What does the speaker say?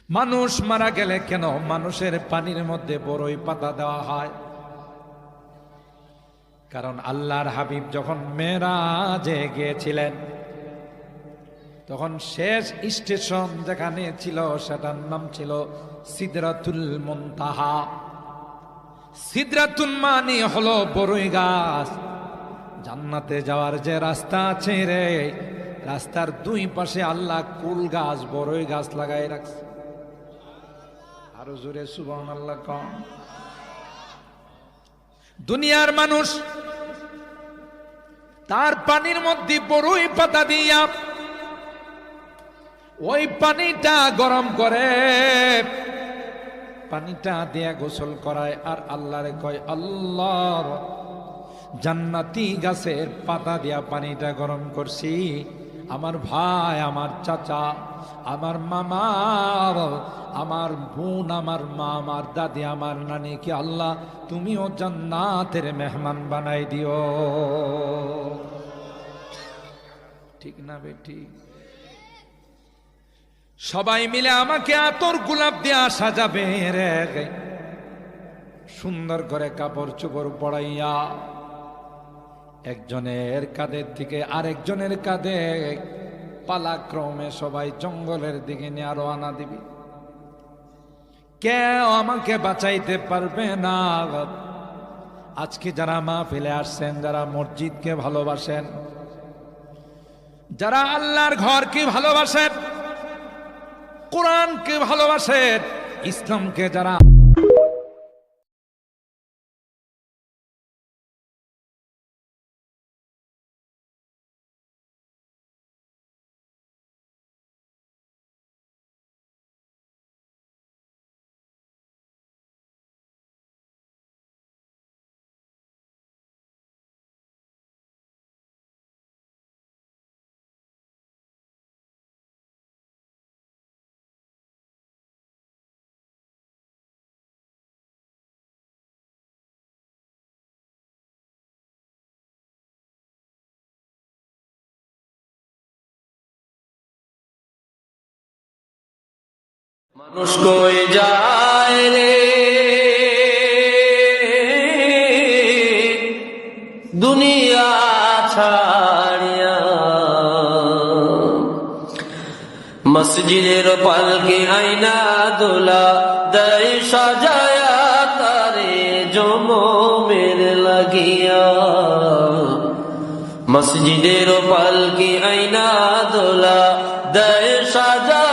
মানুষ মারা গেলে কেন মানুষের পানির মধ্যে বড়ই পাতা দেওয়া হয়? কারণ আল্লাহর হাবিব যখন মেরাজে গিয়েছিলেন তখন শেষ স্টেশন যেখানে ছিল সেটার নাম ছিল সিদরাতুল মুনতাহা। সিদরাতুল মানে হলো বড়ই গাছ। জান্নাতে যাওয়ার যে রাস্তা আছে রে, রাস্তার দুই পাশে আল্লাহ কুল গাছ বড়ই গাছ লাগাই রাখছে। আরো জোরে সুবহানাল্লাহ কম। দুনিয়ার মানুষ তার পানির মধ্যে বড়ই পাতা দিয়া ওই পানিটা গরম করে পানিটা দিয়া গোসল করায়, আর আল্লাহরে কয় আল্লাহ জান্নাতি গাছের পাতা দিয়া পানিটা গরম করছি। আমার ভাই, আমার চাচা, আমার মামা, আমার বোন, আমার মা, আমার দাদি, আমার নানিকে আল্লাহ তুমিও জান্নাতের মেহমান বানাই দিও। ঠিক না বেটি? সবাই মিলে আমাকে আতর গোলাপ দিয়া সাজাবে রে, সুন্দর করে কাপড় চোপড় পরাইয়া একজনের কাঁধের থেকে আরেকজনের কাঁধে পালাক্রমে সবাই জঙ্গলের দিকে নিয়ে রওনা দিবি। কেউ আমাকে বাঁচাইতে পারবে না। আজকে যারা মাহফিলে আসছেন, যারা মসজিদকে ভালোবাসেন, যারা আল্লাহর ঘরকে ভালোবাসেন, কোরআনকে ভালোবাসেন, ইসলামকে যারা মানুষ কই যায় রে দুনিয়া ছাড়িয়া, মসজিদের পালকি আইনা দোলা দেয় সাজায়া তারে জমমের লাগিয়া। মসজিদের পালকি আইনা দোলা দেয় সাজা